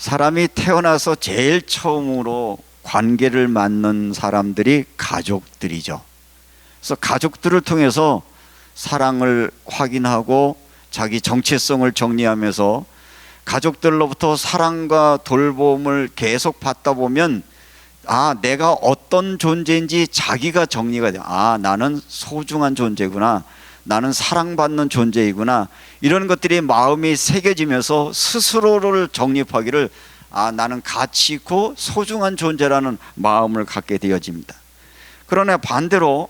사람이 태어나서 제일 처음으로 관계를 맺는 사람들이 가족들이죠. 그래서 가족들을 통해서 사랑을 확인하고 자기 정체성을 정리하면서 가족들로부터 사랑과 돌봄을 계속 받다 보면 내가 어떤 존재인지 자기가 정리가 돼요. 나는 소중한 존재구나, 나는 사랑받는 존재이구나, 이런 것들이 마음이 새겨지면서 스스로를 정립하기를 나는 가치 있고 소중한 존재라는 마음을 갖게 되어집니다. 그러나 반대로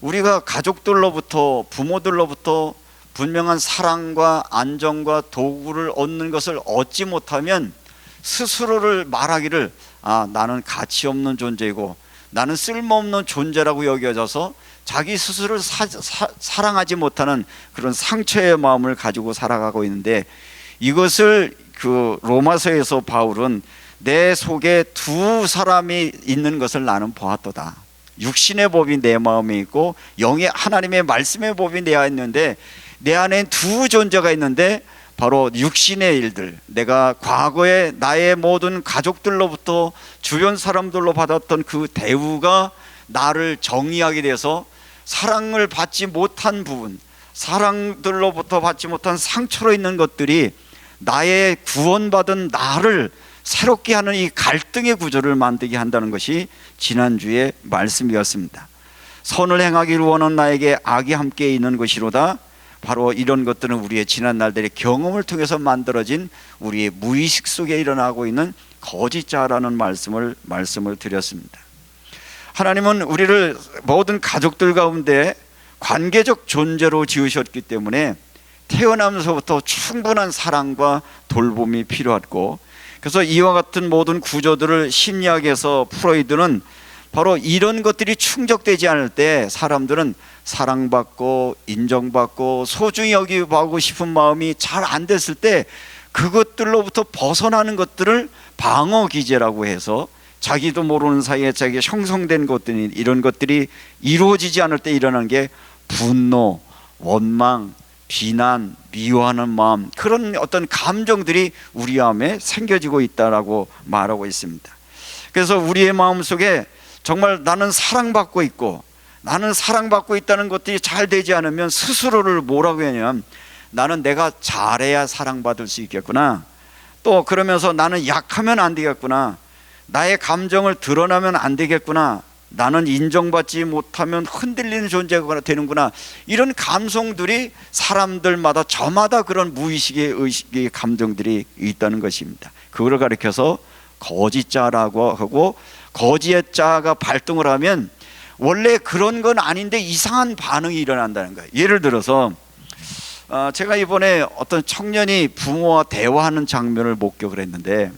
우리가 가족들로부터, 부모들로부터 분명한 사랑과 안정과 도구를 얻는 것을 얻지 못하면 스스로를 말하기를 나는 가치 없는 존재이고 나는 쓸모없는 존재라고 여겨져서 자기 스스로를 사랑하지 못하는 그런 상처의 마음을 가지고 살아가고 있는데, 이것을 그 로마서에서 바울은 내 속에 두 사람이 있는 것을 나는 보았도다. 육신의 법이 내 마음에 있고 영의 하나님의 말씀의 법이 내 안에 있는데, 내 안에 두 존재가 있는데 바로 육신의 일들, 내가 과거에 나의 모든 가족들로부터 주변 사람들로 받았던 그 대우가 나를 정의하게 돼서 사랑을 받지 못한 부분, 사랑들로부터 받지 못한 상처로 있는 것들이 나의 구원받은 나를 새롭게 하는 이 갈등의 구조를 만들게 한다는 것이 지난주의 말씀이었습니다. 선을 행하기를 원하는 나에게 악이 함께 있는 것이로다. 바로 이런 것들은 우리의 지난 날들의 경험을 통해서 만들어진 우리의 무의식 속에 일어나고 있는 거짓자라는 말씀을 드렸습니다. 하나님은 우리를 모든 가족들 가운데 관계적 존재로 지으셨기 때문에 태어나면서부터 충분한 사랑과 돌봄이 필요했고, 그래서 이와 같은 모든 구조들을 심리학에서 프로이드는 바로 이런 것들이 충족되지 않을 때 사람들은 사랑받고 인정받고 소중히 여기고 싶은 마음이 잘 안 됐을 때 그것들로부터 벗어나는 것들을 방어 기제라고 해서 자기도 모르는 사이에 자기가 형성된 것들이, 이런 것들이 이루어지지 않을 때 일어나는 게 분노, 원망, 비난, 미워하는 마음, 그런 어떤 감정들이 우리 마음에 생겨지고 있다라고 말하고 있습니다. 그래서 우리의 마음 속에 정말 나는 사랑받고 있고, 나는 사랑받고 있다는 것들이 잘 되지 않으면 스스로를 뭐라고 하냐면 나는 내가 잘해야 사랑받을 수 있겠구나, 또 그러면서 나는 약하면 안 되겠구나, 나의 감정을 드러나면 안 되겠구나, 나는 인정받지 못하면 흔들리는 존재가 되는구나, 이런 감성들이 사람들마다 저마다 그런 무의식의 의식의 감정들이 있다는 것입니다. 그걸 가리켜서 거짓자라고 하고, 거짓의 자가 발동을 하면 원래 그런 건 아닌데 이상한 반응이 일어난다는 거예요. 예를 들어서 제가 이번에 어떤 청년이 부모와 대화하는 장면을 목격을 했는데,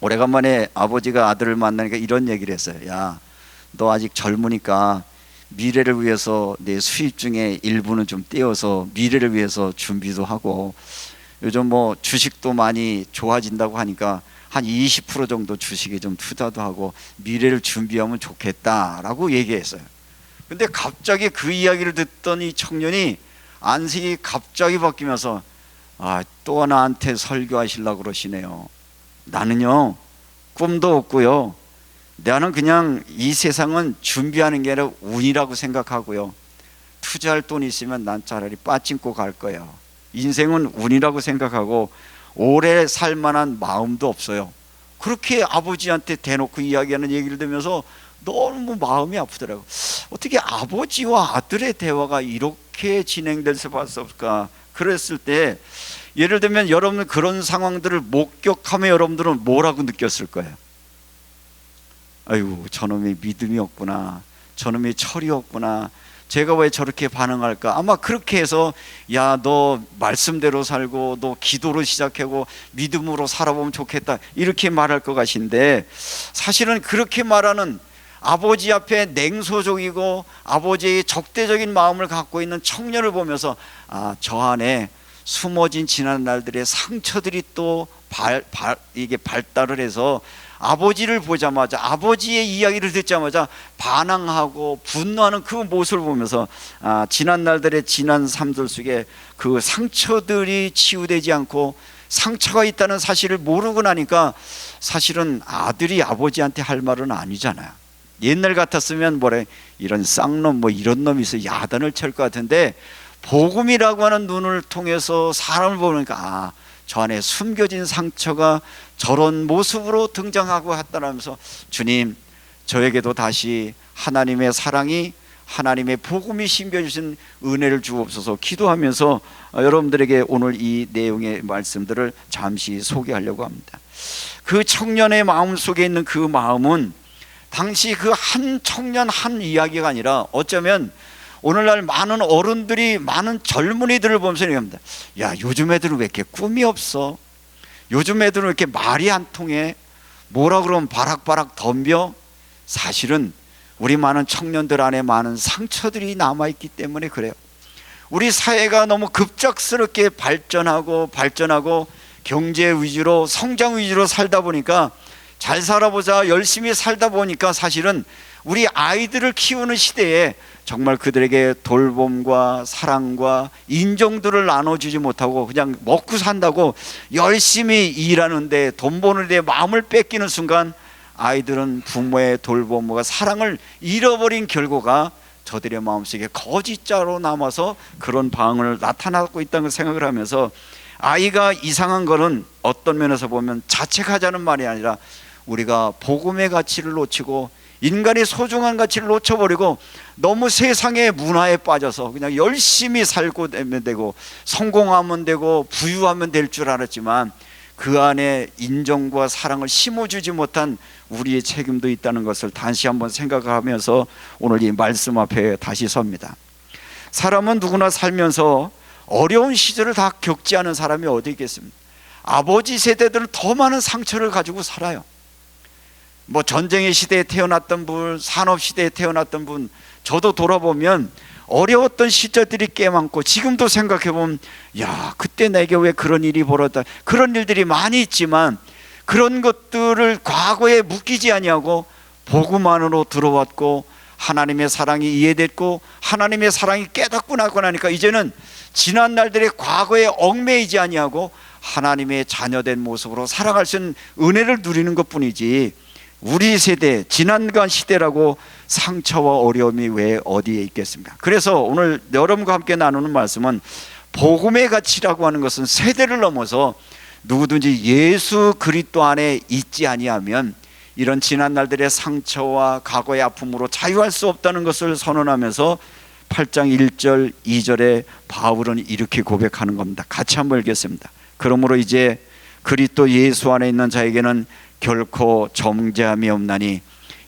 오래간만에 아버지가 아들을 만나니까 이런 얘기를 했어요. 야, 너 아직 젊으니까 미래를 위해서 내 수입 중에 일부는 좀 떼어서 미래를 위해서 준비도 하고, 요즘 뭐 주식도 많이 좋아진다고 하니까 한 20% 정도 주식에 좀 투자도 하고 미래를 준비하면 좋겠다라고 얘기했어요. 근데 갑자기 그 이야기를 듣던 이 청년이 안색이 갑자기 바뀌면서 또 나한테 설교하시려고 그러시네요. 나는요 꿈도 없고요, 나는 그냥 이 세상은 준비하는 게 아니라 운이라고 생각하고요, 투자할 돈이 있으면 난 차라리 빠찡고 갈 거예요. 인생은 운이라고 생각하고 오래 살 만한 마음도 없어요. 그렇게 아버지한테 대놓고 이야기하는 얘기를 들으면서 너무 마음이 아프더라고요. 어떻게 아버지와 아들의 대화가 이렇게 진행될 수밖에 없을까? 그랬을 때 예를 들면 여러분 그런 상황들을 목격하며 여러분들은 뭐라고 느꼈을 거예요? 아이고, 저놈이 믿음이 없구나, 저놈이 철이 없구나, 제가 왜 저렇게 반응할까? 아마 그렇게 해서 야, 너 말씀대로 살고 너 기도로 시작하고 믿음으로 살아보면 좋겠다, 이렇게 말할 것 같은데, 사실은 그렇게 말하는 아버지 앞에 냉소적이고 아버지의 적대적인 마음을 갖고 있는 청년을 보면서 저 안에 숨어진 지난 날들의 상처들이 또 이게 발달을 해서 아버지를 보자마자, 아버지의 이야기를 듣자마자 반항하고 분노하는 그 모습을 보면서 지난 날들의 지난 삶들 속에 그 상처들이 치유되지 않고 상처가 있다는 사실을 모르고 나니까 사실은 아들이 아버지한테 할 말은 아니잖아요. 옛날 같았으면 뭐래, 이런 쌍놈 뭐 이런 놈이 있어 야단을 칠 것 같은데, 복음이라고 하는 눈을 통해서 사람을 보니까 저 안에 숨겨진 상처가 저런 모습으로 등장하고 했다면서, 주님 저에게도 다시 하나님의 사랑이, 하나님의 복음이 심겨주신 은혜를 주옵소서 기도하면서 여러분들에게 오늘 이 내용의 말씀들을 잠시 소개하려고 합니다. 그 청년의 마음 속에 있는 그 마음은 당시 그 한 청년 한 이야기가 아니라, 어쩌면 오늘날 많은 어른들이 많은 젊은이들을 보면서 얘기합니다. 야, 요즘 애들은 왜 이렇게 꿈이 없어? 요즘 애들은 왜 이렇게 말이 안 통해? 뭐라 그러면 바락바락 덤벼? 사실은 우리 많은 청년들 안에 많은 상처들이 남아있기 때문에 그래요. 우리 사회가 너무 급작스럽게 발전하고 경제 위주로, 성장 위주로 살다 보니까, 잘 살아보자 열심히 살다 보니까 사실은 우리 아이들을 키우는 시대에 정말 그들에게 돌봄과 사랑과 인정들을 나눠주지 못하고 그냥 먹고 산다고 열심히 일하는데, 돈 버는데 마음을 뺏기는 순간 아이들은 부모의 돌봄과 사랑을 잃어버린 결과가 저들의 마음속에 거짓자로 남아서 그런 방을 나타나고 있다는 걸 생각을 하면서, 아이가 이상한 거는 어떤 면에서 보면 자책하자는 말이 아니라, 우리가 복음의 가치를 놓치고 인간의 소중한 가치를 놓쳐버리고 너무 세상의 문화에 빠져서 그냥 열심히 살고 되면 되고 성공하면 되고 부유하면 될 줄 알았지만, 그 안에 인정과 사랑을 심어주지 못한 우리의 책임도 있다는 것을 다시 한번 생각하면서 오늘 이 말씀 앞에 다시 섭니다. 사람은 누구나 살면서 어려운 시절을 다 겪지 않은 사람이 어디 있겠습니까? 아버지 세대들은 더 많은 상처를 가지고 살아요. 뭐 전쟁의 시대에 태어났던 분, 산업시대에 태어났던 분, 저도 돌아보면 어려웠던 시절들이 꽤 많고, 지금도 생각해보면 야, 그때 내게 왜 그런 일이 벌어졌다, 그런 일들이 많이 있지만 그런 것들을 과거에 묶이지 아니하고 복음 안으로 들어왔고 하나님의 사랑이 이해됐고 하나님의 사랑이 깨닫고 나고 나니까 이제는 지난 날들의 과거에 얽매이지 아니하고 하나님의 자녀된 모습으로 살아갈 수 있는 은혜를 누리는 것뿐이지, 우리 세대, 지난간 시대라고 상처와 어려움이 왜 어디에 있겠습니까? 그래서 오늘 여러분과 함께 나누는 말씀은, 복음의 가치라고 하는 것은 세대를 넘어서 누구든지 예수 그리스도 안에 있지 아니하면 이런 지난 날들의 상처와 과거의 아픔으로 자유할 수 없다는 것을 선언하면서 8장 1절 2절에 바울은 이렇게 고백하는 겁니다. 같이 한번 읽겠습니다. 그러므로 이제 그리스도 예수 안에 있는 자에게는 결코 정죄함이 없나니,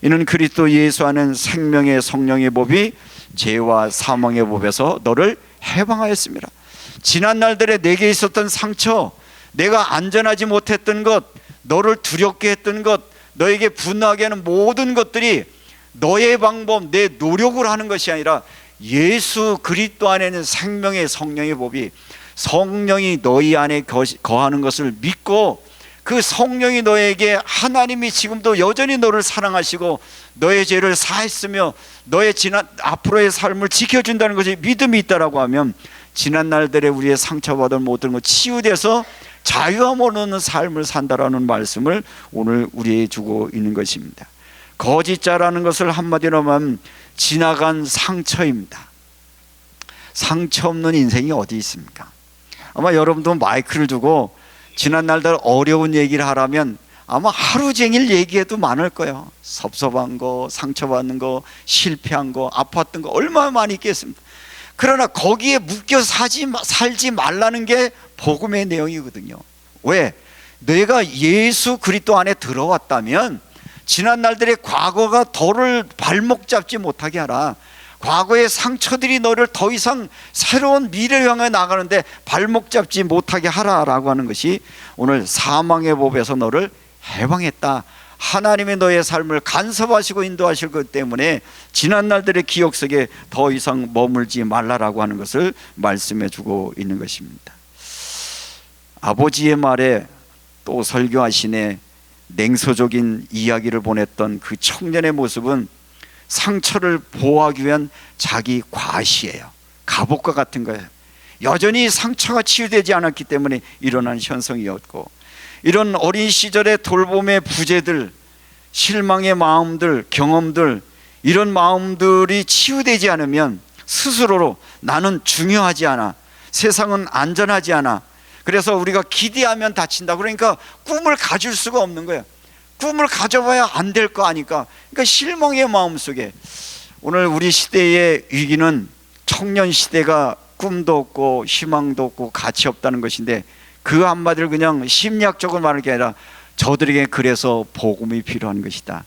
이는 그리스도 예수 안은 생명의 성령의 법이 죄와 사망의 법에서 너를 해방하였습니다. 지난 날들에 내게 있었던 상처, 내가 안전하지 못했던 것, 너를 두렵게 했던 것, 너에게 분노하게 하는 모든 것들이 너의 방법, 내 노력을 하는 것이 아니라 예수 그리스도 안에는 생명의 성령의 법이, 성령이 너희 안에 거하는 것을 믿고 그 성령이 너에게, 하나님이 지금도 여전히 너를 사랑하시고 너의 죄를 사했으며 너의 앞으로의 삶을 지켜준다는 것이 믿음이 있다라고 하면, 지난 날들에 우리의 상처받은 모든 것 치유돼서 자유함 얻는 삶을 산다라는 말씀을 오늘 우리에게 주고 있는 것입니다. 거짓자라는 것을 한마디로 하면 지나간 상처입니다. 상처 없는 인생이 어디 있습니까? 아마 여러분도 마이크를 두고 지난 날들 어려운 얘기를 하라면 아마 하루 종일 얘기해도 많을 거예요. 섭섭한 거, 상처받는 거, 실패한 거, 아팠던 거 얼마나 많이 있겠습니까? 그러나 거기에 묶여 살지 말라는 게 복음의 내용이거든요. 왜? 내가 예수 그리스도 안에 들어왔다면 지난 날들의 과거가 너를 발목 잡지 못하게 하라. 과거의 상처들이 너를 더 이상 새로운 미래를 향해 나가는데 발목 잡지 못하게 하라라고 하는 것이 오늘 사망의 법에서 너를 해방했다. 하나님의 너의 삶을 간섭하시고 인도하실 것 때문에 지난 날들의 기억 속에 더 이상 머물지 말라라고 하는 것을 말씀해 주고 있는 것입니다. 아버지의 말에 또 설교하시네 냉소적인 이야기를 보냈던 그 청년의 모습은 상처를 보호하기 위한 자기 과시예요. 갑옷과 같은 거예요. 여전히 상처가 치유되지 않았기 때문에 일어난 현상이었고, 이런 어린 시절의 돌봄의 부재들, 실망의 마음들, 경험들, 이런 마음들이 치유되지 않으면 스스로로 나는 중요하지 않아, 세상은 안전하지 않아, 그래서 우리가 기대하면 다친다, 그러니까 꿈을 가질 수가 없는 거예요. 꿈을 가져봐야 안 될 거 아니까. 그러니까 실망의 마음 속에, 오늘 우리 시대의 위기는 청년 시대가 꿈도 없고 희망도 없고 가치 없다는 것인데, 그 한마디를 그냥 심리학적으로 말하는 게 아니라 저들에게 그래서 복음이 필요한 것이다,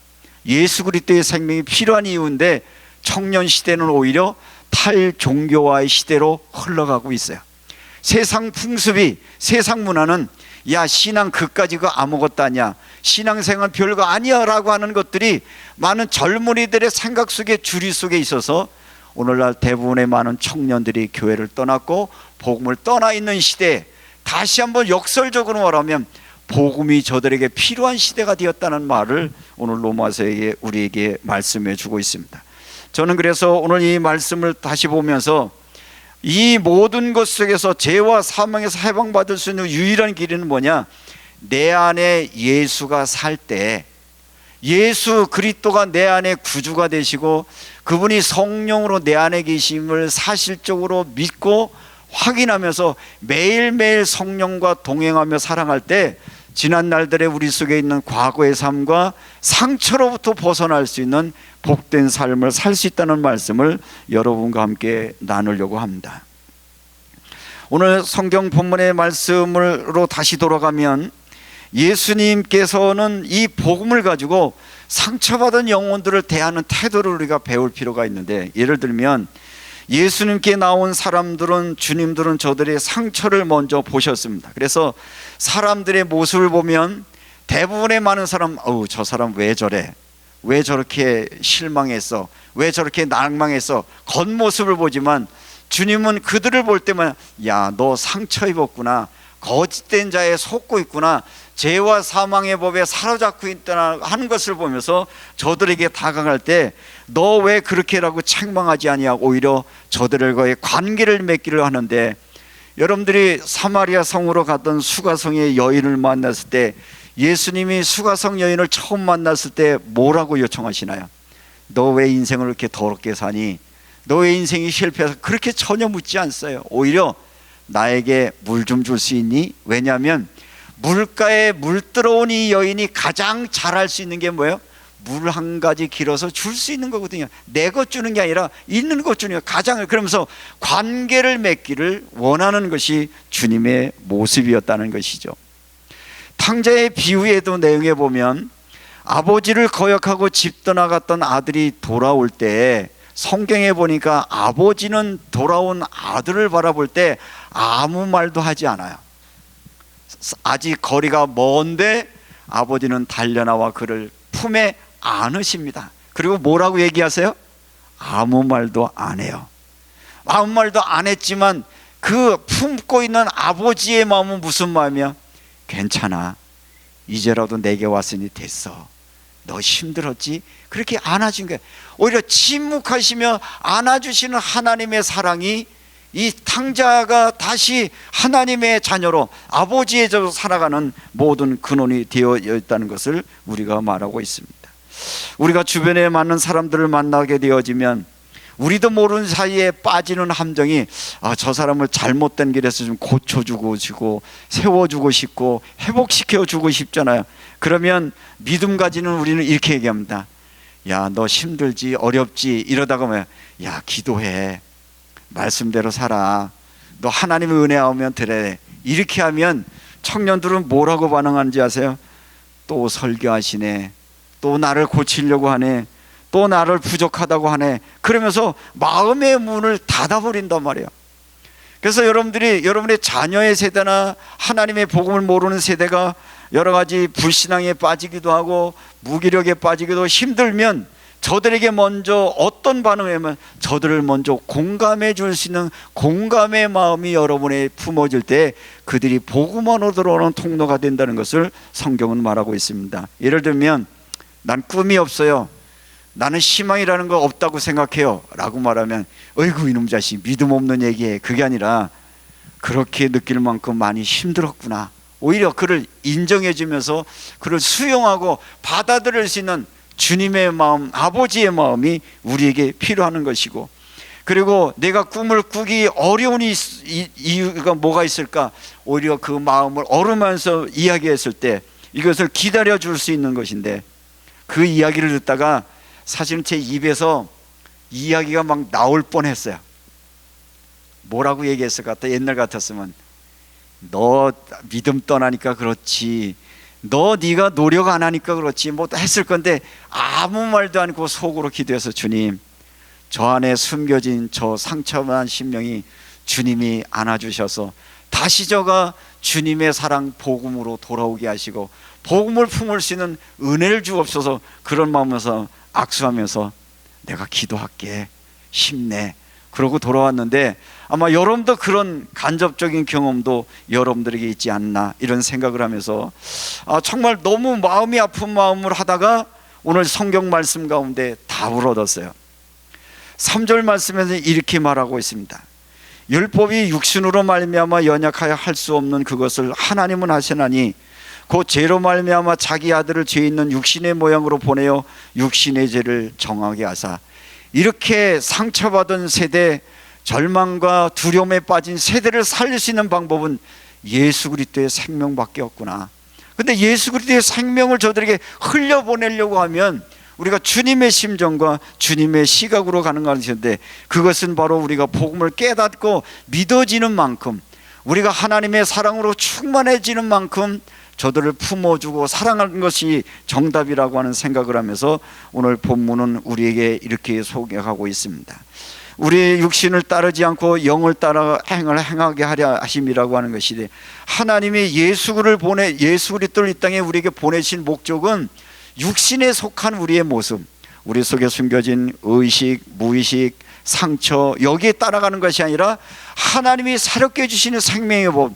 예수 그리스도의 생명이 필요한 이유인데, 청년 시대는 오히려 탈종교화의 시대로 흘러가고 있어요. 세상 풍습이, 세상 문화는 야, 신앙 그까지 그 아무것도 아니야, 신앙생활 별거 아니야 라고 하는 것들이 많은 젊은이들의 생각 속에, 주리 속에 있어서 오늘날 대부분의 많은 청년들이 교회를 떠났고 복음을 떠나 있는 시대에, 다시 한번 역설적으로 말하면 복음이 저들에게 필요한 시대가 되었다는 말을 오늘 로마서에 우리에게 말씀해 주고 있습니다. 저는 그래서 오늘 이 말씀을 다시 보면서 이 모든 것 속에서 죄와 사망에서 해방받을 수 있는 유일한 길은 뭐냐, 내 안에 예수가 살 때, 예수 그리스도가 내 안에 구주가 되시고 그분이 성령으로 내 안에 계심을 사실적으로 믿고 확인하면서 매일매일 성령과 동행하며 살아갈 때, 지난 날들의 우리 속에 있는 과거의 삶과 상처로부터 벗어날 수 있는 복된 삶을 살 수 있다는 말씀을 여러분과 함께 나누려고 합니다. 오늘 성경 본문의 말씀으로 다시 돌아가면, 예수님께서는 이 복음을 가지고 상처받은 영혼들을 대하는 태도를 우리가 배울 필요가 있는데, 예를 들면 예수님께 나온 사람들은, 주님들은 저들의 상처를 먼저 보셨습니다. 그래서 사람들의 모습을 보면 대부분의 많은 사람, 저 사람 왜 저래, 왜 저렇게 실망했어, 왜 저렇게 낭망했어, 겉모습을 보지만 주님은 그들을 볼 때만, 야, 너 상처 입었구나, 거짓된 자에 속고 있구나, 죄와 사망의 법에 사로잡고 있다 하는 것을 보면서 저들에게 다가갈 때 너 왜 그렇게라고 책망하지 아니하고 오히려 저들과의 관계를 맺기를 하는데, 여러분들이 사마리아 성으로 갔던 수가성의 여인을 만났을 때, 예수님이 수가성 여인을 처음 만났을 때 뭐라고 요청하시나요? 너 왜 인생을 이렇게 더럽게 사니? 너의 인생이 실패해서, 그렇게 전혀 묻지 않았어요. 오히려 나에게 물 좀 줄 수 있니? 왜냐하면 물가에 물 들어온 이 여인이 가장 잘할 수 있는 게 뭐예요? 물 한 가지 길어서 줄 수 있는 거거든요. 내 것 주는 게 아니라 있는 것 주는 거, 가장을. 그러면서 관계를 맺기를 원하는 것이 주님의 모습이었다는 것이죠. 탕자의 비유에도 내용에 보면 아버지를 거역하고 집 떠나갔던 아들이 돌아올 때, 성경에 보니까 아버지는 돌아온 아들을 바라볼 때 아무 말도 하지 않아요. 아직 거리가 먼데 아버지는 달려나와 그를 품에 안으십니다. 그리고 뭐라고 얘기하세요? 아무 말도 안 해요. 아무 말도 안 했지만 그 품고 있는 아버지의 마음은 무슨 마음이야? 괜찮아, 이제라도 내게 왔으니 됐어, 너 힘들었지? 그렇게 안아준 거예요. 오히려 침묵하시며 안아주시는 하나님의 사랑이 이 탕자가 다시 하나님의 자녀로, 아버지의 자로 살아가는 모든 근원이 되어 있다는 것을 우리가 말하고 있습니다. 우리가 주변에 많은 사람들을 만나게 되어지면 우리도 모르는 사이에 빠지는 함정이, 저 사람을 잘못된 길에서 좀 고쳐주고 싶고 세워주고 싶고 회복시켜주고 싶잖아요. 그러면 믿음 가지는 우리는 이렇게 얘기합니다. 야, 너 힘들지, 어렵지, 이러다가 뭐야, 야, 기도해, 말씀대로 살아, 너 하나님의 은혜 오면 되래. 이렇게 하면 청년들은 뭐라고 반응하는지 아세요? 또 설교하시네, 또 나를 고치려고 하네, 또 나를 부족하다고 하네, 그러면서 마음의 문을 닫아버린단 말이에요. 그래서 여러분의 자녀의 세대나 하나님의 복음을 모르는 세대가 여러 가지 불신앙에 빠지기도 하고 무기력에 빠지기도 힘들면, 저들에게 먼저 어떤 반응을 하면, 저들을 먼저 공감해 줄 수 있는 공감의 마음이 여러분의 품어질 때 그들이 복음으로 들어오는 통로가 된다는 것을 성경은 말하고 있습니다. 예를 들면, 난 꿈이 없어요, 나는 희망이라는 거 없다고 생각해요 라고 말하면, 어이구 이놈 자식 믿음 없는 얘기해. 그게 아니라 그렇게 느낄 만큼 많이 힘들었구나. 오히려 그를 인정해 주면서 그를 수용하고 받아들일 수 있는 주님의 마음, 아버지의 마음이 우리에게 필요한 것이고, 그리고 내가 꿈을 꾸기 어려운 이유가 뭐가 있을까? 오히려 그 마음을 얼으면서 이야기했을 때 이것을 기다려 줄 수 있는 것인데, 그 이야기를 듣다가 사실은 제 입에서 이야기가 막 나올 뻔했어요. 뭐라고 얘기했을 것 같아? 옛날 같았으면 너 믿음 떠나니까 그렇지, 너 네가 노력 안 하니까 그렇지, 뭐 했을 건데 아무 말도 않고 속으로 기도해서, 주님, 저 안에 숨겨진 저 상처만 심령이 주님이 안아주셔서 다시 저가 주님의 사랑 복음으로 돌아오게 하시고 복음을 품을 수 있는 은혜를 주옵소서, 그런 마음에서 악수하면서 내가 기도할게, 힘내, 그러고 돌아왔는데, 아마 여러분도 그런 간접적인 경험도 여러분들에게 있지 않나, 이런 생각을 하면서 정말 너무 마음이 아픈 마음을 하다가 오늘 성경 말씀 가운데 답을 얻었어요. 3절 말씀에서 이렇게 말하고 있습니다. 율법이 육신으로 말미암아 연약하여 할 수 없는 그것을 하나님은 하시나니 곧 죄로 말미암아 자기 아들을 죄 있는 육신의 모양으로 보내어 육신의 죄를 정하게 하사, 이렇게 상처받은 세대, 절망과 두려움에 빠진 세대를 살릴 수 있는 방법은 예수 그리스도의 생명밖에 없구나. 근데 예수 그리스도의 생명을 저들에게 흘려보내려고 하면 우리가 주님의 심정과 주님의 시각으로 가는 것인데, 그것은 바로 우리가 복음을 깨닫고 믿어지는 만큼, 우리가 하나님의 사랑으로 충만해지는 만큼 저들을 품어주고 사랑하는 것이 정답이라고 하는 생각을 하면서 오늘 본문은 우리에게 이렇게 소개하고 있습니다. 우리의 육신을 따르지 않고 영을 따라 행하게 하려 하심이라고 하는 것이, 하나님이 예수 그리스도를 이 땅에 우리에게 보내신 목적은 육신에 속한 우리의 모습, 우리 속에 숨겨진 의식, 무의식, 상처, 여기에 따라가는 것이 아니라 하나님이 새롭게 주시는 생명의 법,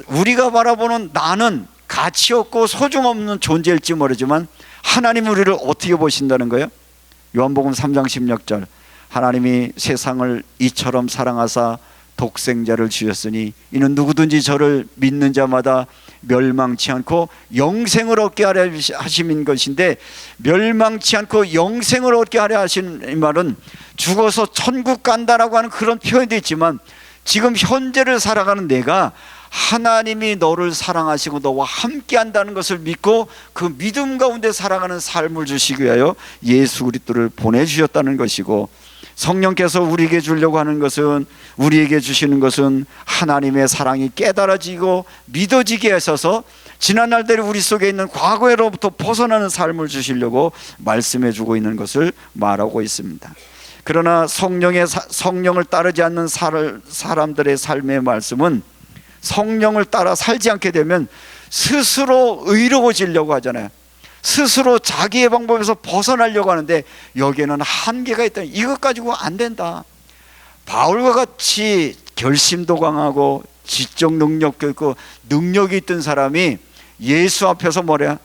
우리가 바라보는 나는 가치 없고 소중없는 존재일지 모르지만 하나님이 우리를 어떻게 보신다는 거예요? 요한복음 3장 16절, 하나님이 세상을 이처럼 사랑하사 독생자를 주셨으니 이는 누구든지 저를 믿는 자마다 멸망치 않고 영생을 얻게 하려 하심인 것인데, 멸망치 않고 영생을 얻게 하려 하신 말은 죽어서 천국 간다라고 하는 그런 표현도 있지만, 지금 현재를 살아가는 내가 하나님이 너를 사랑하시고 너와 함께 한다는 것을 믿고 그 믿음 가운데 살아가는 삶을 주시기 위하여 예수 그리스도를 보내주셨다는 것이고, 성령께서 우리에게 주려고 하는 것은, 우리에게 주시는 것은 하나님의 사랑이 깨달아지고 믿어지게 하셔서 지난 날들이 우리 속에 있는 과거로부터 벗어나는 삶을 주시려고 말씀해 주고 있는 것을 말하고 있습니다. 그러나 성령을 따르지 않는 사람들의 삶의 말씀은, 성령을 따라 살지 않게 되면 스스로 의로워지려고 하잖아요. 스스로 자기의 방법에서 벗어나려고 하는데 여기에는 한계가 있다. 이것 가지고 안 된다. 바울과 같이 결심도 강하고 지적 능력도 있고 능력이 있던 사람이 예수 앞에서 뭐래요?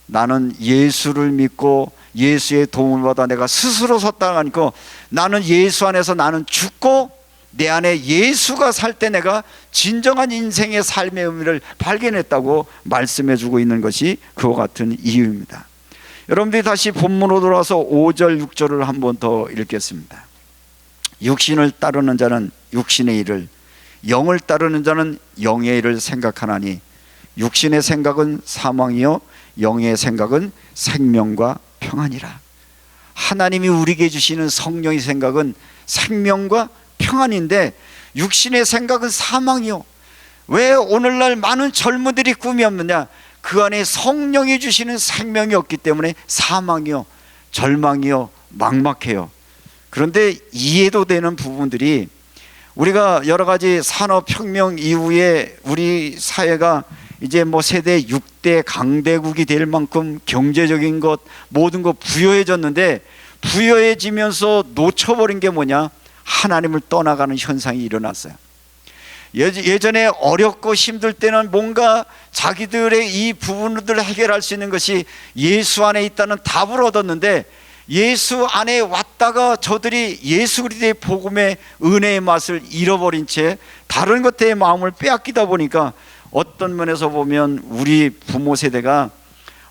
나는 예수를 믿고 예수의 도움을 받아 내가 스스로 섰다 하니까, 나는 예수 안에서 나는 죽고 내 안에 예수가 살 때 내가 진정한 인생의 삶의 의미를 발견했다고 말씀해 주고 있는 것이 그와 같은 이유입니다. 여러분들이 다시 본문으로 돌아와서 5절 6절을 한 번 더 읽겠습니다. 육신을 따르는 자는 육신의 일을, 영을 따르는 자는 영의 일을 생각하나니 육신의 생각은 사망이요 영의 생각은 생명과 평안이라. 하나님이 우리에게 주시는 성령의 생각은 생명과 평안인데 육신의 생각은 사망이요. 왜 오늘날 많은 젊은들이 꿈이 없느냐? 그 안에 성령이 주시는 생명이 없기 때문에 사망이요, 절망이요, 막막해요. 그런데 이해도 되는 부분들이, 우리가 여러 가지 산업혁명 이후에 우리 사회가 이제 뭐 세대 6대 강대국이 될 만큼 경제적인 것 모든 것 부여해졌는데, 부여해지면서 놓쳐버린 게 뭐냐? 하나님을 떠나가는 현상이 일어났어요. 예전에 어렵고 힘들 때는 뭔가 자기들의 이 부분들을 해결할 수 있는 것이 예수 안에 있다는 답을 얻었는데, 예수 안에 왔다가 저들이 예수 그리스도의 복음의 은혜의 맛을 잃어버린 채 다른 것에 마음을 빼앗기다 보니까 어떤 면에서 보면 우리 부모 세대가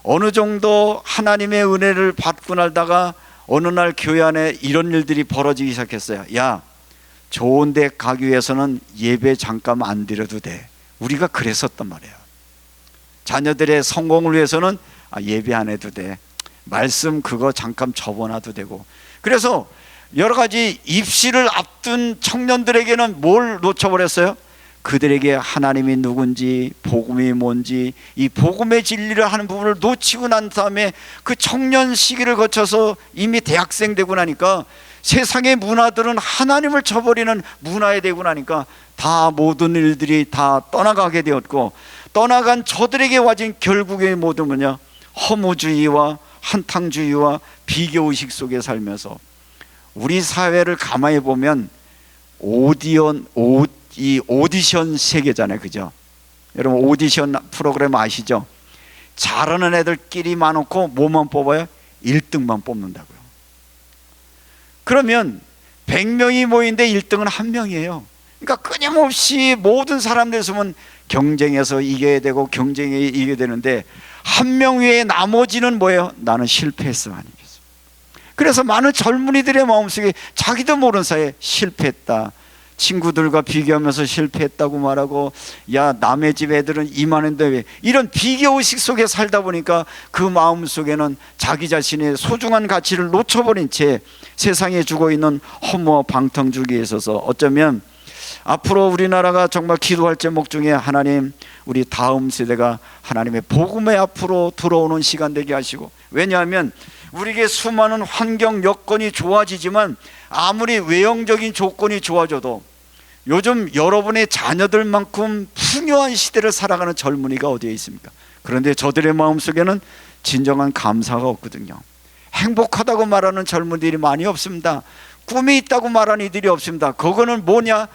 어느 정도 하나님의 은혜를 받고 날다가 어느 날 교회 안에 이런 일들이 벌어지기 시작했어요. 야, 좋은 데 가기 위해서는 예배 잠깐 안 드려도 돼. 우리가 그랬었단 말이에요. 자녀들의 성공을 위해서는 예배 안 해도 돼. 말씀 그거 잠깐 접어놔도 되고. 그래서 여러 가지 입시를 앞둔 청년들에게는 뭘 놓쳐버렸어요? 그들에게 하나님이 누군지, 복음이 뭔지, 이 복음의 진리를 하는 부분을 놓치고 난 다음에 그 청년 시기를 거쳐서 이미 대학생 되고 나니까 세상의 문화들은 하나님을 저버리는 문화에 되고 나니까 다 모든 일들이 다 떠나가게 되었고, 떠나간 저들에게 와진 결국의 모든 뭐냐? 허무주의와 한탕주의와 비교의식 속에 살면서 우리 사회를 가만히 보면 이 오디션 세계잖아요. 그죠? 여러분 오디션 프로그램 아시죠? 잘하는 애들끼리 많고 뭐만 뽑아요? 1등만 뽑는다고요. 그러면 100명이 모인데 1등은 1명이에요. 그러니까 끊임없이 모든 사람들 있으면 경쟁해서 이겨야 되고 경쟁에 이겨야 되는데, 1명 외에 나머지는 뭐예요? 나는 실패했어 아니겠어. 그래서 많은 젊은이들의 마음속에 자기도 모르는 사이에 실패했다, 친구들과 비교하면서 실패했다고 말하고, 야 남의 집 애들은 이만한데 왜, 이런 비교의식 속에 살다 보니까 그 마음 속에는 자기 자신의 소중한 가치를 놓쳐버린 채 세상에 주고 있는 허무와 방탕주의에 있어서 어쩌면 앞으로 우리나라가 정말 기도할 제목 중에 하나님, 우리 다음 세대가 하나님의 복음에 앞으로 들어오는 시간 되게 하시고, 왜냐하면 우리에게 수많은 환경 여건이 좋아지지만 아무리 외형적인 조건이 좋아져도 요즘 여러분의 자녀들만큼 풍요한 시대를 살아가는 젊은이가 어디에 있습니까? 그런데 저들의 마음속에는 진정한 감사가 없거든요. 행복하다고 말하는 젊은이들이 많이 없습니다. 꿈이 있다고 말하는 이들이 없습니다. 그거는 뭐냐?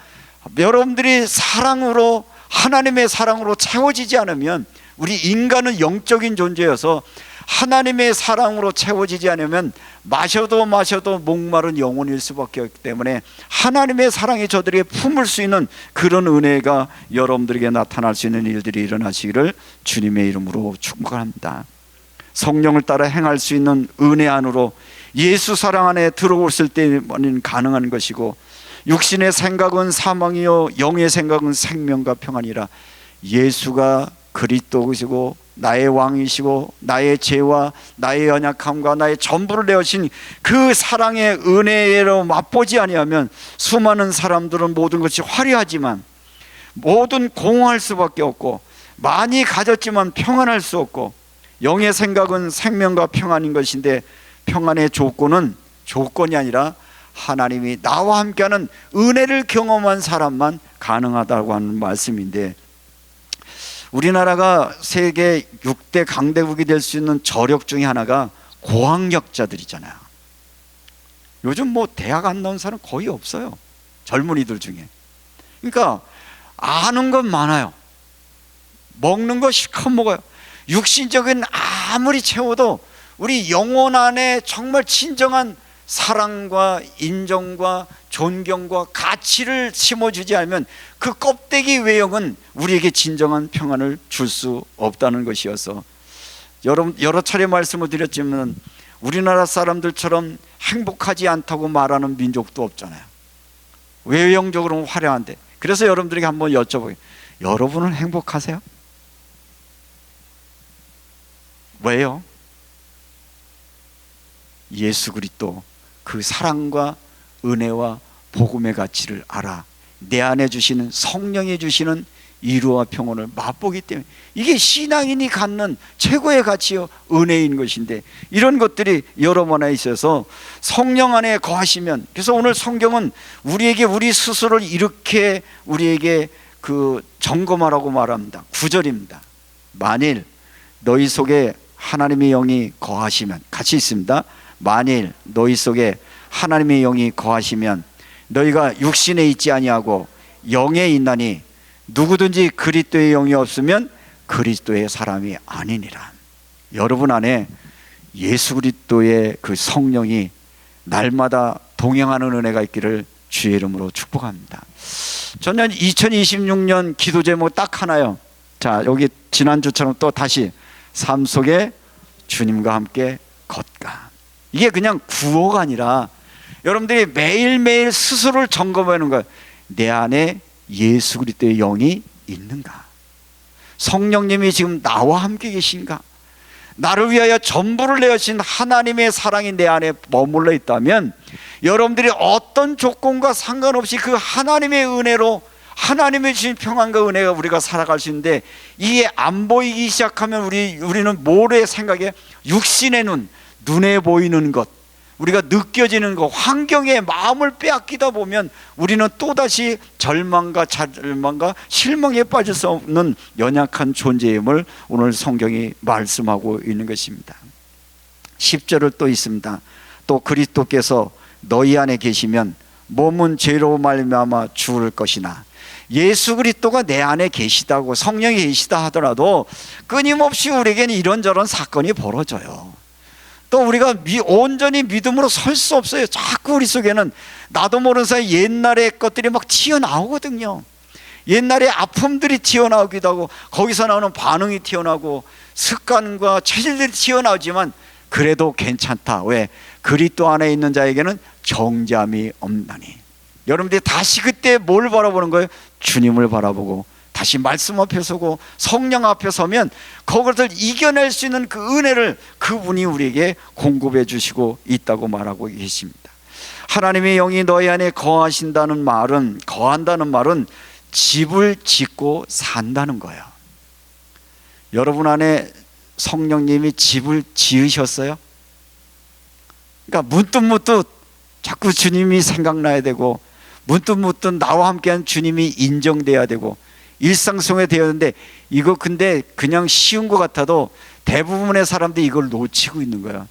여러분들이 사랑으로, 하나님의 사랑으로 채워지지 않으면, 우리 인간은 영적인 존재여서 하나님의 사랑으로 채워지지 않으면 마셔도 목마른 영혼일 수밖에 없기 때문에 하나님의 사랑이 저들에게 품을 수 있는 그런 은혜가 여러분들에게 나타날 수 있는 일들이 일어나시기를 주님의 이름으로 축복합니다. 성령을 따라 행할 수 있는 은혜 안으로 예수 사랑 안에 들어오실 때만 가능한 것이고, 육신의 생각은 사망이요 영의 생각은 생명과 평안이라. 예수가 그리스도이시고 나의 왕이시고 나의 죄와 나의 연약함과 나의 전부를 내어신 그 사랑의 은혜로 맛보지 아니하면 수많은 사람들은 모든 것이 화려하지만 모든 공허할 수밖에 없고, 많이 가졌지만 평안할 수 없고, 영의 생각은 생명과 평안인 것인데 평안의 조건이 아니라 하나님이 나와 함께하는 은혜를 경험한 사람만 가능하다고 하는 말씀인데, 우리나라가 세계 6대 강대국이 될 수 있는 저력 중에 하나가 고학력자들이잖아요. 요즘 뭐 대학 안 나온 사람 거의 없어요, 젊은이들 중에. 그러니까 아는 건 많아요. 먹는 거 실컷 먹어요. 육신적인 아무리 채워도 우리 영혼 안에 정말 진정한 사랑과 인정과 존경과 가치를 심어주지 않으면 그 껍데기 외형은 우리에게 진정한 평안을 줄 수 없다는 것이어서, 여러분 여러 차례 말씀을 드렸지만 우리나라 사람들처럼 행복하지 않다고 말하는 민족도 없잖아요. 외형적으로는 화려한데. 그래서 여러분들에게 한번 여쭤보게요. 여러분은 행복하세요? 왜요? 예수 그리스도 그 사랑과 은혜와 복음의 가치를 알아 내 안에 주시는 성령이 주시는 이루와 평온을 맛보기 때문에 이게 신앙인이 갖는 최고의 가치요 은혜인 것인데, 이런 것들이 여러분 안에 있어서 성령 안에 거하시면, 그래서 오늘 성경은 우리에게 우리 스스로를 이렇게 우리에게 그 점검하라고 말합니다. 9절입니다. 만일 너희 속에 하나님의 영이 거하시면, 같이 있습니다. 만일 너희 속에 하나님의 영이 거하시면 너희가 육신에 있지 아니하고 영에 있나니 누구든지 그리스도의 영이 없으면 그리스도의 사람이 아니니라. 여러분 안에 예수 그리스도의 그 성령이 날마다 동행하는 은혜가 있기를 주의 이름으로 축복합니다. 저는 2026년 기도 제목 딱 하나요. 자, 여기 지난주처럼 또 다시 삶 속에 주님과 함께 걷가. 이게 그냥 구호가 아니라 여러분들이 매일매일 스스로를 점검하는 거예요. 내 안에 예수 그리스도의 영이 있는가? 성령님이 지금 나와 함께 계신가? 나를 위하여 전부를 내어주신 하나님의 사랑이 내 안에 머물러 있다면 여러분들이 어떤 조건과 상관없이 그 하나님의 은혜로 하나님의 주신 평안과 은혜가 우리가 살아갈 수 있는데, 이게 안 보이기 시작하면 우리는 모래 생각에 육신의 눈에 보이는 것, 우리가 느껴지는 것, 환경에 마음을 빼앗기다 보면 우리는 또다시 절망과 실망에 빠질 수 없는 연약한 존재임을 오늘 성경이 말씀하고 있는 것입니다. 10절을 또 있습니다. 또 그리스도께서 너희 안에 계시면 몸은 죄로 말미암아 죽을 것이나. 예수 그리스도가 내 안에 계시다고, 성령이 계시다 하더라도 끊임없이 우리에게는 이런저런 사건이 벌어져요. 또 우리가 온전히 믿음으로 설 수 없어요. 자꾸 우리 속에는 나도 모르는 사이 옛날의 것들이 막 튀어나오거든요. 옛날의 아픔들이 튀어나오기도 하고, 거기서 나오는 반응이 튀어나오고, 습관과 체질들이 튀어나오지만 그래도 괜찮다. 왜? 그리스도 안에 있는 자에게는 정죄함이 없나니. 여러분들이 다시 그때 뭘 바라보는 거예요? 주님을 바라보고 다시 말씀 앞에 서고 성령 앞에 서면 그것을 이겨낼 수 있는 그 은혜를 그분이 우리에게 공급해 주시고 있다고 말하고 계십니다. 하나님의 영이 너희 안에 거한다는 말은 집을 짓고 산다는 거예요. 여러분 안에 성령님이 집을 지으셨어요? 그러니까 문득문득 자꾸 주님이 생각나야 되고, 문득문득 나와 함께한 주님이 인정돼야 되고, 일상 속에 되었는데, 이거 근데 그냥 쉬운 것 같아도 대부분의 사람들이 이걸 놓치고 있는 거야.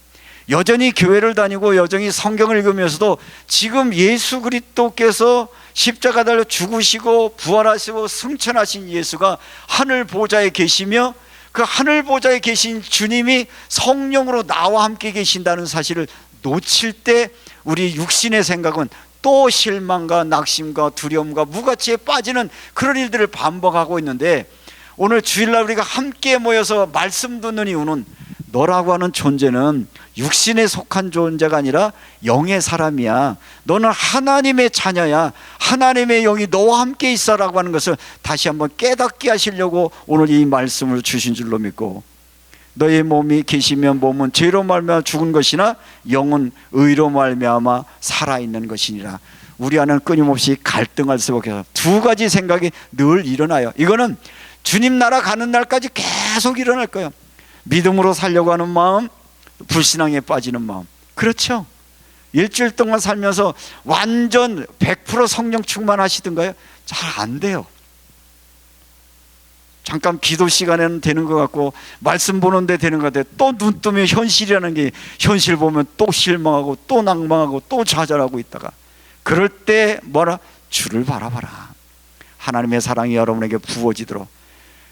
여전히 교회를 다니고 여전히 성경을 읽으면서도 지금 예수 그리스도께서 십자가 달려 죽으시고 부활하시고 승천하신 예수가 하늘 보좌에 계시며, 그 하늘 보좌에 계신 주님이 성령으로 나와 함께 계신다는 사실을 놓칠 때 우리 육신의 생각은 또 실망과 낙심과 두려움과 무가치에 빠지는 그런 일들을 반복하고 있는데, 오늘 주일날 우리가 함께 모여서 말씀 듣는 이유는 너라고 하는 존재는 육신에 속한 존재가 아니라 영의 사람이야. 너는 하나님의 자녀야. 하나님의 영이 너와 함께 있어라고 하는 것을 다시 한번 깨닫게 하시려고 오늘 이 말씀을 주신 줄로 믿고, 너의 몸이 계시면 몸은 죄로 말미암아 죽은 것이나 영은 의로 말미암아 살아있는 것이니라. 우리 안에는 끊임없이 갈등할 수밖에 없어요. 두 가지 생각이 늘 일어나요. 이거는 주님 나라 가는 날까지 계속 일어날 거예요. 믿음으로 살려고 하는 마음, 불신앙에 빠지는 마음. 그렇죠? 일주일 동안 살면서 완전 100% 성령 충만하시던가요? 잘 안 돼요. 잠깐 기도 시간에는 되는 것 같고, 말씀 보는데 되는 것 같아요. 또 눈 뜨면 현실이라는 게, 현실 보면 또 실망하고 또 낭망하고 또 좌절하고 있다가, 그럴 때 뭐라? 주를 바라봐라. 하나님의 사랑이 여러분에게 부어지도록.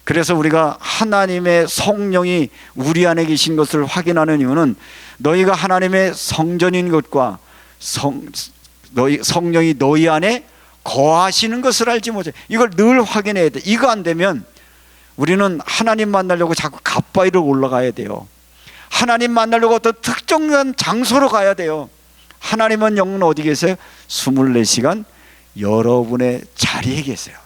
그래서 우리가 하나님의 성령이 우리 안에 계신 것을 확인하는 이유는, 너희가 하나님의 성전인 것과 성령이 너희 안에 거하시는 것을 알지 못해. 이걸 늘 확인해야 돼. 이거 안 되면 우리는 하나님 만나려고 자꾸 갓바위를 올라가야 돼요. 하나님 만나려고 어떤 특정한 장소로 가야 돼요. 하나님은 영은 어디 계세요? 24시간 여러분의 자리에 계세요.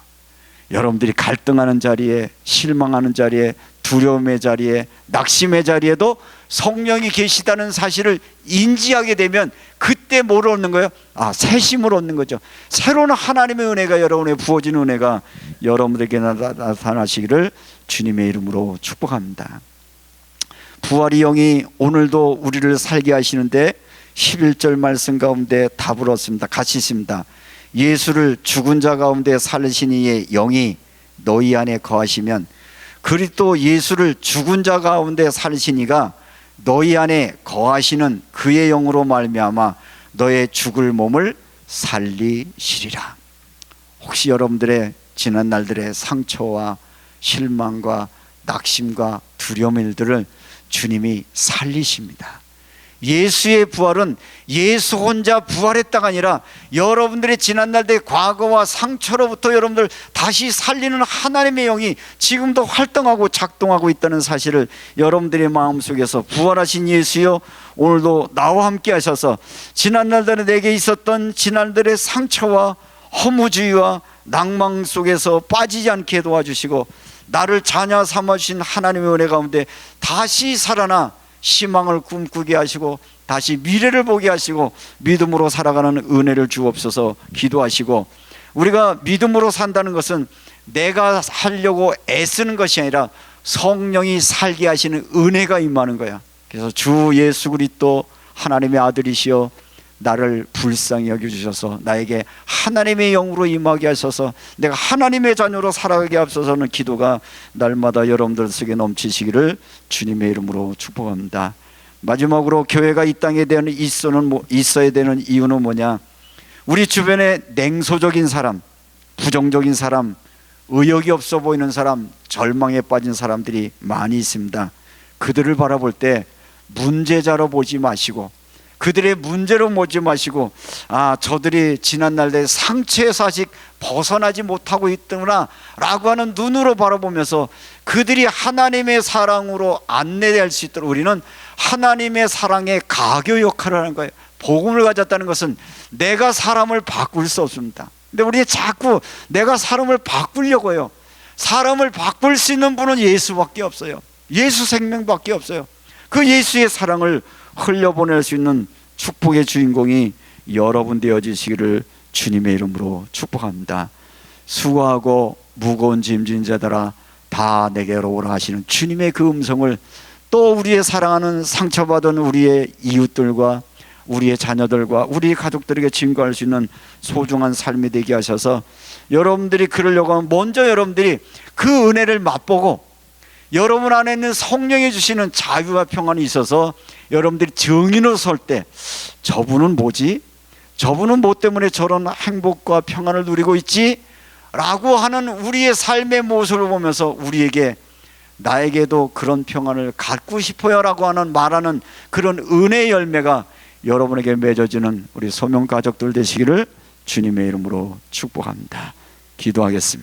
여러분들이 갈등하는 자리에, 실망하는 자리에, 두려움의 자리에, 낙심의 자리에도 성령이 계시다는 사실을 인지하게 되면 그때 뭘 얻는 거예요? 새 힘을 얻는 거죠. 새로운 하나님의 은혜가, 여러분에 부어진 은혜가 여러분에게 나타나시기를 주님의 이름으로 축복합니다. 부활의 영이 오늘도 우리를 살게 하시는데 11절 말씀 가운데 답을 얻습니다. 같이 있습니다. 예수를 죽은 자 가운데 살리신 이의 영이 너희 안에 거하시면, 그리스도 예수를 죽은 자 가운데 살리신 이가 너희 안에 거하시는 그의 영으로 말미암아 너의 죽을 몸을 살리시리라. 혹시 여러분들의 지난 날들의 상처와 실망과 낙심과 두려움의 일들을 주님이 살리십니다. 예수의 부활은 예수 혼자 부활했다가 아니라 여러분들의 지난날의 과거와 상처로부터 여러분들 다시 살리는 하나님의 영이 지금도 활동하고 작동하고 있다는 사실을 여러분들의 마음속에서 부활하신 예수여, 오늘도 나와 함께 하셔서 지난날들에 내게 있었던 지난날의 상처와 허무주의와 낭망 속에서 빠지지 않게 도와주시고, 나를 자녀 삼아주신 하나님의 은혜 가운데 다시 살아나 희망을 꿈꾸게 하시고 다시 미래를 보게 하시고 믿음으로 살아가는 은혜를 주옵소서 기도하시고, 우리가 믿음으로 산다는 것은 내가 하려고 애쓰는 것이 아니라 성령이 살게 하시는 은혜가 임하는 거야. 그래서 주 예수 그리스도 하나님의 아들이시여 나를 불쌍히 여겨주셔서 나에게 하나님의 영으로 임하게 하셔서 내가 하나님의 자녀로 살아가게 하소서는 기도가 날마다 여러분들 속에 넘치시기를 주님의 이름으로 축복합니다. 마지막으로 교회가 이 땅에 대한 있어야 되는 이유는 뭐냐? 우리 주변에 냉소적인 사람, 부정적인 사람, 의욕이 없어 보이는 사람, 절망에 빠진 사람들이 많이 있습니다. 그들을 바라볼 때 문제자로 보지 마시고, 그들의 문제로 보지 마시고, 저들이 지난날의 상처에서 아직 벗어나지 못하고 있더구나 라고 하는 눈으로 바라보면서 그들이 하나님의 사랑으로 안내할 수 있도록 우리는 하나님의 사랑의 가교 역할을 하는 거예요. 복음을 가졌다는 것은 내가 사람을 바꿀 수 없습니다. 근데 우리 자꾸 내가 사람을 바꾸려고 해요. 사람을 바꿀 수 있는 분은 예수밖에 없어요. 예수 생명밖에 없어요. 그 예수의 사랑을 흘려보낼 수 있는 축복의 주인공이 여러분 되어주시기를 주님의 이름으로 축복합니다. 수고하고 무거운 짐진 자들아 다 내게로 오라 하시는 주님의 그 음성을 또 우리의 사랑하는 상처받은 우리의 이웃들과 우리의 자녀들과 우리 가족들에게 증거할 수 있는 소중한 삶이 되게 하셔서, 여러분들이 그러려고 하면 먼저 여러분들이 그 은혜를 맛보고 여러분 안에 있는 성령이 주시는 자유와 평안이 있어서 여러분들이 증인으로 설 때 저분은 뭐지? 저분은 뭐 때문에 저런 행복과 평안을 누리고 있지? 라고 하는 우리의 삶의 모습을 보면서 우리에게 나에게도 그런 평안을 갖고 싶어요 라고 하는 말하는 그런 은혜의 열매가 여러분에게 맺어지는 우리 소명 가족들 되시기를 주님의 이름으로 축복합니다. 기도하겠습니다.